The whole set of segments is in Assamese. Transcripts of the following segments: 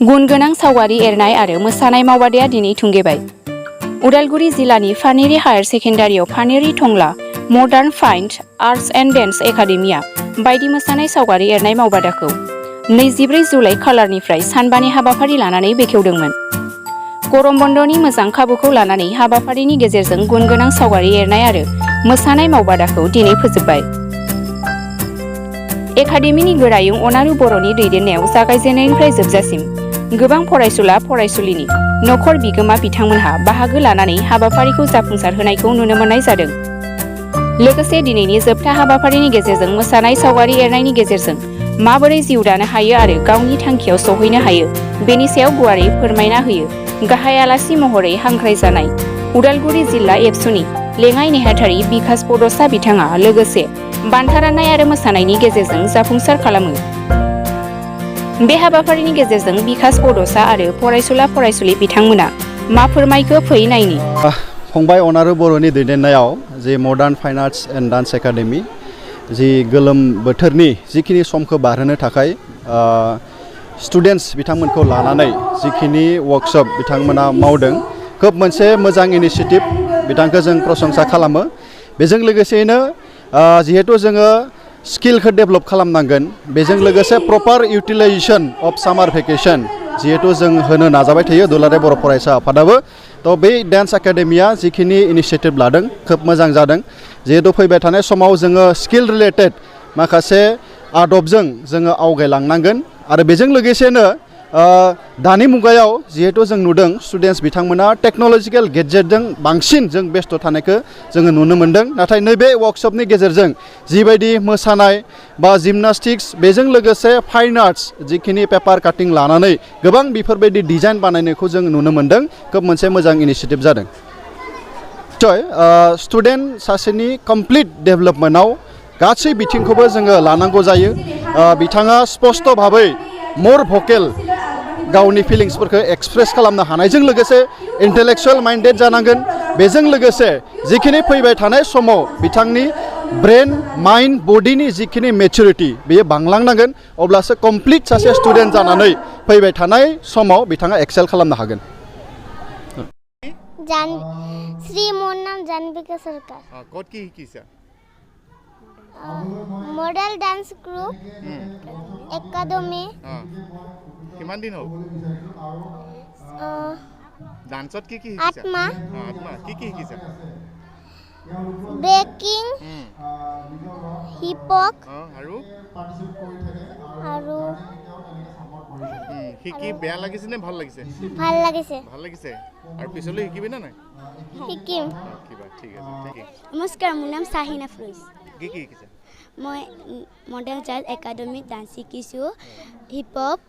गुनगोनां सावगारि एरनाय आरो मोसानाय मावबादाया दिनै थुंगेबाय। उदालगुरि जिल्लानि फानेरि हायार सेकेन्डारियाव फानेरि टंला modern fine arts and dance एकाडेमिया बायदि मोसानाय सावगारि एरनाय मावबादाखौ 24 जुलाइ खालारनिफ्राय सानबानि हाबाफारि लानानै बेखेवदोंमोन। गरम बन्दनि मोजां खाबुखौ लानानै हाबाफारिनि गेजेरजों गुनगोनां सावगारि एरनाय आरो मोसानाय मावबादाखौ दिनै फोजोबबाय। एकाडेमिनि गोरायुं अनारु बर'नि दैदेननायाव जागायजेननायनिफ्राय जोबजासिम गोबां फरायसुला फरायसुलिनि नखर बिगोमा बिथांमोनहा बाहागो लानानै हाबाफारिखौ जाफुंसार होनायखौ नुनो मोननाय जादों। लोगोसे दिनैनि जोबथा हाबाफारिनि गेजेरजों मोसानाय सावगारि एरनायनि गेजेरजों माबोरै जिउ दानो हायो आरो गावनि थांखियाव सौहैनो हायो बेनि सायाव गुवारै फोरमायना होयो गाहाय आलासि महरै हांख्रायजानाय उदालगुरि जिल्ला एबसुनि लेङाइ नेहाथारि बिकास बड'सा बिथाङा लोगोसे बान्था राननाय आरो मोसानायनि गेजेरजों जाफुंसार खालामो। बे हाबाफारिनि गेजेरजों बिकास बड'सा आरो फरायसुला फरायसुलि बिथांमोना मा फोरमायखो फै नायनि। फंबाय अनारु बर'नि दैदेननायाव जे modern fine arts and dance academy जि गोलोम बोथोरनि जिखिनि समखौ बारहोनो थाखाय स्टुडेन्ट्स बिथांमोनखौ लानानै जिखिनि वर्कशप बिथांमोना मावदों खोब मोनसे मोजां इनिशिएटिभ बिथांखौ जों प्रशंसा खालामो। बेजों लोगोसेयैनो जिहेतु जोङो स्किलखौ डेभेलप खालामनांगोन बेजों लोगोसे प्रपार इउटिलाइजेसन अफ सामार भेकेसन जिहेतु जों होनो नाजाबाय थायो दुलाराय बर' फरायसा आफादाबो थ' बे डान्स एकाडेमिया जिखिनि इनिशिएटिभ लादों खोब मोजां जादों। जिहेतु फैबाय थानाय समाव जोङो स्किल रिलेटेड माखासे आदबजों जोङो आवगायलांनांगोन आरो बेजों लोगोसेनो दानि मुगायाव जिहेतु जों नुदों स्टुडेन्ट्स बिथांमोना टेक्न'लजिकेल गेजेटजों बांसिन जों बेस्थ' थानायखौ जोङो नुनो मोन्दों। नाथाय नैबे वर्कशपनि गेजेरजों जिबायदि मोसानाय बा जिमनास्टिक्स बेजों लोगोसे फाइन आर्ट्स जिखिनि पेपार काटिं लानानै गोबां बेफोरबायदि डिजाइन बानायनायखौ जों नुनो मोन्दों खोब मोनसे मोजां इनिशिएटिभ जादों। स्टुडेन्ट सासेनि कमप्लिट डेभेलपमेन्टआव गासै बिथिंखौबो जोङो लानांगौ जायो। बिथाङा स्पष्ट भाबै मोर भकेल गावनि फिलिंसफोरखौ एक्सप्रेस खालामनो हानायजों लोगोसे इन्टेलेक्चुवेल माइन्डेड जानांगोन। बेजों लोगोसे जिखिनि फैबाय थानाय समाव बिथांनि ब्रेन माइन्ड बडिनि जिखिनि मेचुरिटि बेयो बांलांनांगोन अब्लासो कमप्लिट सासे स्टुडेन्ट जानानै फैबाय थानाय समाव बिथाङा एक्सेल खालामनो हागोन। श्री मोर नाम जानविका सरकार। ক'ত কি শিকিছা? Model dance group academy. কিমান দিন হ'ল? ডান্সত কি কি শিকিছা? 8 মাহ। 8 মাহ। কি কি শিকিছা? ব্ৰেকিং, হিপ হপ আৰু আৰু শিকি বেয়া লাগিছে নে ভাল লাগিছে? ভাল লাগিছে। ভাল লাগিছে। আৰু পিছলৈ শিকিবি নে নাই? শিকিম। কিবা ঠিক আছে। ঠিক আছে। নমস্কাৰ, মোৰ নাম শাহিন আফৰোজ। কি কি শিকিছা? মই মডেল চাইল্ড একাডেমিত ডান্স শিকিছোঁ, হিপ হপ,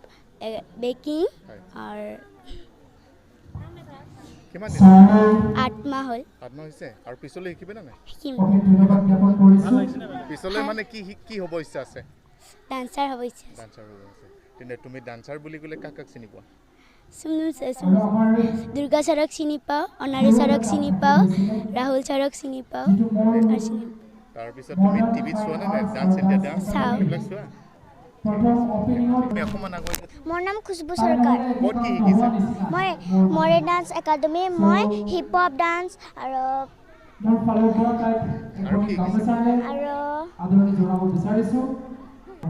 বেকিং আৰু কিমান দিন? 8 মাহ হ'ল। 8 মাহ হৈছে। আৰু পিছলৈ শিকিবি নে নাই? শিকিম। পিছলৈ মানে কি কি হ'ব ইচ্ছা আছে? ডান্সাৰ হ'ব ইচ্ছা আছে। ডান্সাৰ হ'ব আছে। তেন্তে তুমি ডান্সাৰ বুলি ক'লে কাক কাক চিনি পোৱা? দুৰ্গা ছাৰক চিনি পাওঁ, অনাৰী ছাৰক চিনি পাওঁ, ৰাহুল ছাৰক চিনি পাওঁ আৰু চিনি পাওঁ। তাৰপিছত তুমি টিভিত চোৱা নে নাই? ডান্স ইণ্ডিয়া ডান্স চাওঁ। এইবিলাক চোৱা? মোৰ নাম খুশবু চৰকাৰ। ক'ত কি শিকিছা? মই মডেল ডান্স একাডেমি মই হিপ হপ ডান্স আৰু কি শিকিছা?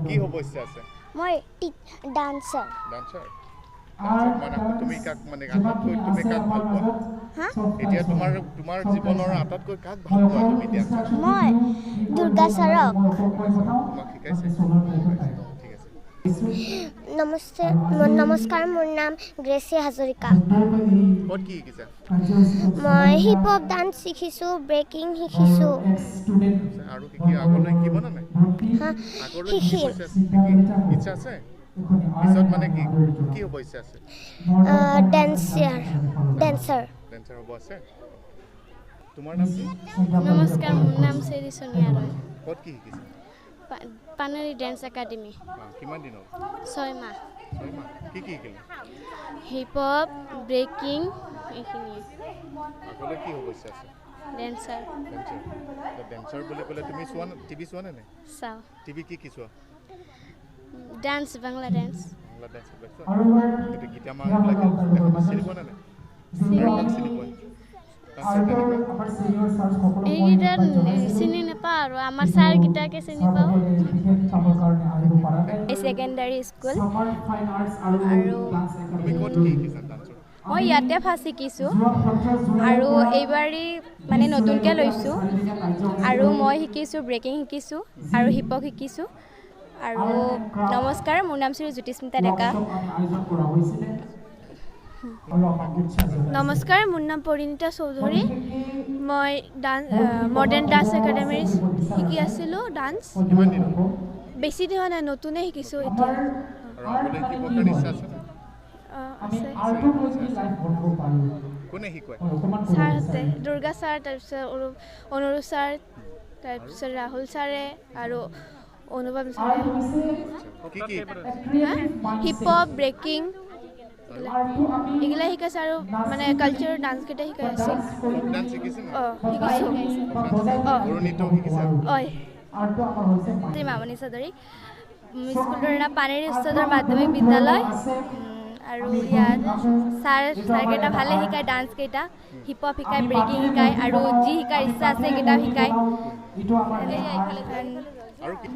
কি হ'ব ইচ্ছা আছে? মই ডান্সাৰ। ডান্সাৰ মানে তুমি কাক মানে আটাইতকৈ তুমি কাক ভাল পোৱা? এতিয়া তোমাৰ জীৱনৰ আটাইতকৈ কাক ভাল পোৱা তুমি ডান্সাৰ? মই দুৰ্গা ছাৰক। তোমাক শিকাইছে? ঠিক আছে। নমস্কাৰ, মোৰ নাম গ্ৰেচি হাজৰিকা। ক'ত কি শিকিছা? মই হিপ হপ ডান্স শিকিছোঁ, ব্ৰেকিং শিকিছোঁ। আৰু শিকি আগলৈ শিকিব নে নাই? আগলৈ শিকিম। ইচ্ছা আছে? পিছত মানে কি হ'ব ইচ্ছা আছে? ডেন্সাৰ হ'ব আছে। তোমাৰ নাম কি? নমস্কাৰ, মোৰ নাম চেৰি সোনিয়া ৰয়। ক'ত কি শিকিছা? Paneri dance academy. কিমান দিন হ'ল? 6 মাহ। 6 মাহ। কি কি শিকিলা? হিপ হপ, ব্ৰেকিং এইখিনিয়ে। আগলৈ কি হ'ব ইচ্ছা আছে? ডেন্সাৰ। ডেন্সাৰ বুলি ক'লে তুমি টিভি চোৱা নে নাই? চাওঁ। টিভি কি চোৱা? Dance, Bangla dance. Bangla dance শিকাইছা এইটো গীতা মা বিলাক চিনি পোৱা নাই চিনি পোৱা এইকেইটা চিনি নাপাওঁ আৰু আমাৰ ছাৰকেইটাকে চিনি পাওঁ ছেকেণ্ডাৰী স্কুল আৰু তুমি ক'ত কি শিকিছা ডান্সৰ মই ইয়াতে ফাৰ্ষ্ট শিকিছোঁ আৰু এইবাৰেই মানে নতুনকৈ লৈছোঁ আৰু মই শিকিছোঁ ব্ৰেকিং শিকিছোঁ আৰু হিপ হপ শিকিছোঁ আৰু নমস্কাৰ মোৰ নাম শ্ৰী জ্যোতিস্মিতা ডেকা নমস্কাৰ মোৰ নাম পৰিণীতা চৌধুৰী মই মডাৰ্ণ ডান্স একাডেমীৰ শিকি আছিলোঁ ডান্স কিমান দিন বেছি দিন হোৱা নাই নতুনে শিকিছোঁ এতিয়া আৰু আগলৈ শিকিবৰ কাৰণে ইচ্ছা আছে আছে কোনে শিকায় ছাৰহঁতে দুৰ্গা ছাৰ তাৰপিছত অনুৰোধ ছাৰ তাৰপিছত ৰাহুল ছাৰে আৰু অনুপম ছাৰে কি কি হিপ হপ ব্ৰেকিং এইগিলা শিকাইছে আৰু মানে কালচাৰৰ ডান্সকেইটা শিকাই আছে ফক ডান্স শিকিছে না অঁ শিকিছোঁ বড়ো নৃত্য শিকিছা হয় শ্ৰী মামণি চৌধুৰী স্কুলৰ নাম পানেৰী উচ্চতৰ মাধ্যমিক বিদ্যালয় আৰু ইয়াত ছাৰকেইটা ভালে শিকায় ডান্সকেইটা হিপ হপ শিকায় ব্ৰেকিং শিকায় আৰু যি শিকাৰ ইচ্ছা আছে সেইকেইটা শিকায় আৰু কি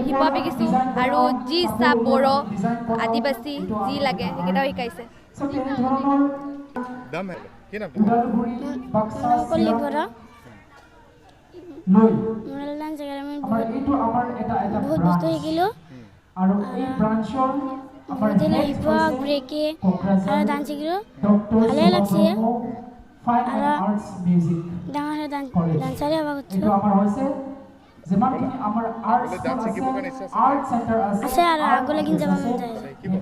হিপ হপ শিকিছোঁ আৰু যি ইচ্ছা বড়ো আদিবাসী যি লাগে সেইকেইটাও শিকাইছে দাম হে কি নাম কলি বৰা মডেল ডান্স একাডেমীত বহুত বস্তু শিকিলোঁ বুজিলে হিপ হপ ব্ৰেকিং আৰু ডান্স শিকিলোঁ ভালেই লাগছে আৰু ডাঙৰ ডান্সাৰে হ'ব খুজিছোঁ আগলৈ ডান্স শিকিবৰ কাৰণে ইচ্ছা আছে আছে আৰু আগলৈ কিন্তু যাব মন যায় শিকিব